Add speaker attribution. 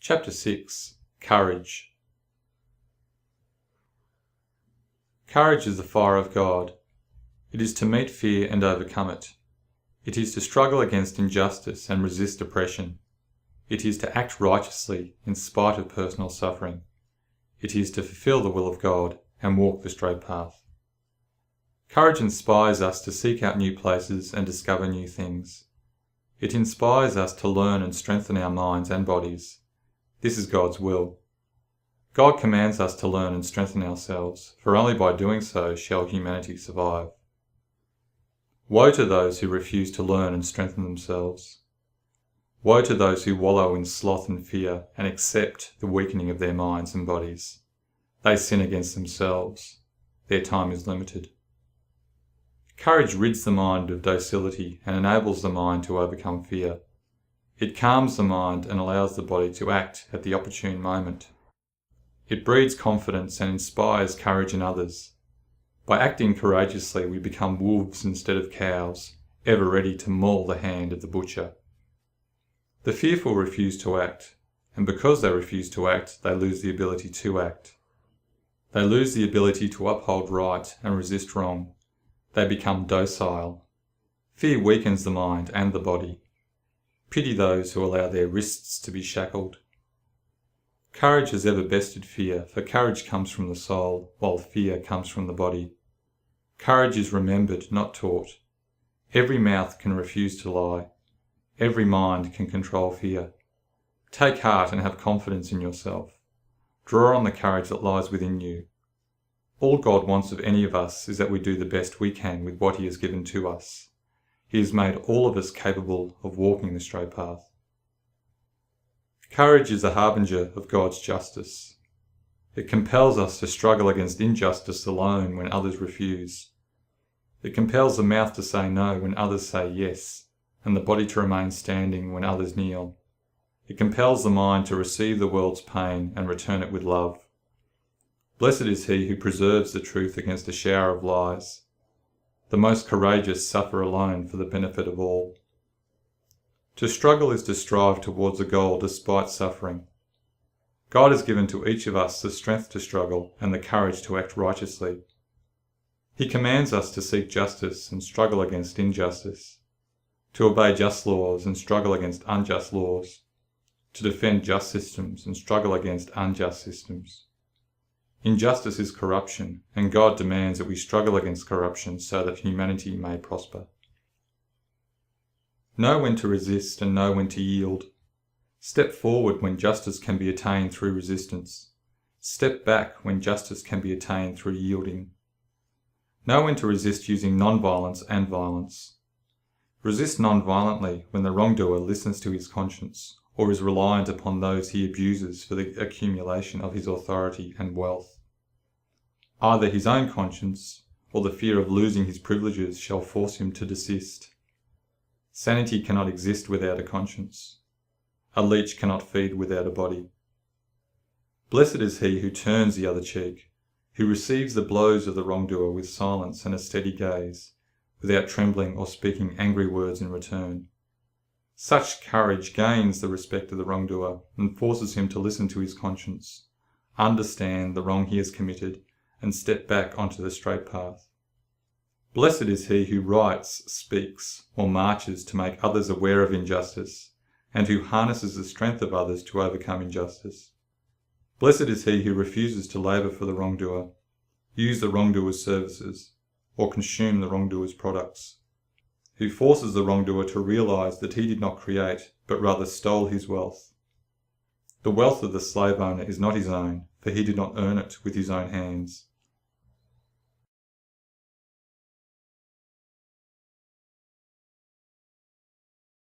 Speaker 1: Chapter 6. Courage. Courage is the fire of God. It is to meet fear and overcome it. It is to struggle against injustice and resist oppression. It is to act righteously in spite of personal suffering. It is to fulfill the will of God and walk the straight path. Courage inspires us to seek out new places and discover new things. It inspires us to learn and strengthen our minds and bodies. This is God's will. God commands us to learn and strengthen ourselves, for only by doing so shall humanity survive. Woe to those who refuse to learn and strengthen themselves. Woe to those who wallow in sloth and fear and accept the weakening of their minds and bodies. They sin against themselves. Their time is limited. Courage rids the mind of docility and enables the mind to overcome fear. It calms the mind and allows the body to act at the opportune moment. It breeds confidence and inspires courage in others. By acting courageously, we become wolves instead of cows, ever ready to maul the hand of the butcher. The fearful refuse to act, and because they refuse to act, they lose the ability to act. They lose the ability to uphold right and resist wrong. They become docile. Fear weakens the mind and the body. Pity those who allow their wrists to be shackled. Courage has ever bested fear, for courage comes from the soul, while fear comes from the body. Courage is remembered, not taught. Every mouth can refuse to lie. Every mind can control fear. Take heart and have confidence in yourself. Draw on the courage that lies within you. All God wants of any of us is that we do the best we can with what He has given to us. He has made all of us capable of walking the straight path. Courage is the harbinger of God's justice. It compels us to struggle against injustice alone when others refuse. It compels the mouth to say no when others say yes, and the body to remain standing when others kneel. It compels the mind to receive the world's pain and return it with love. Blessed is he who preserves the truth against a shower of lies. The most courageous suffer alone for the benefit of all. To struggle is to strive towards a goal despite suffering. God has given to each of us the strength to struggle and the courage to act righteously. He commands us to seek justice and struggle against injustice, to obey just laws and struggle against unjust laws, to defend just systems and struggle against unjust systems. Injustice is corruption, and God demands that we struggle against corruption so that humanity may prosper. Know when to resist and know when to yield. Step forward when justice can be attained through resistance. Step back when justice can be attained through yielding. Know when to resist using non-violence and violence. Resist non-violently when the wrongdoer listens to his conscience or is reliant upon those he abuses for the accumulation of his authority and wealth. Either his own conscience or the fear of losing his privileges shall force him to desist. Sanity cannot exist without a conscience. A leech cannot feed without a body. Blessed is he who turns the other cheek, who receives the blows of the wrongdoer with silence and a steady gaze, without trembling or speaking angry words in return. Such courage gains the respect of the wrongdoer and forces him to listen to his conscience, understand the wrong he has committed, and step back onto the straight path. Blessed is he who writes, speaks, or marches to make others aware of injustice, and who harnesses the strength of others to overcome injustice. Blessed is he who refuses to labour for the wrongdoer, use the wrongdoer's services, or consume the wrongdoer's products, who forces the wrongdoer to realise that he did not create, but rather stole his wealth. The wealth of the slave owner is not his own, for he did not earn it with his own hands.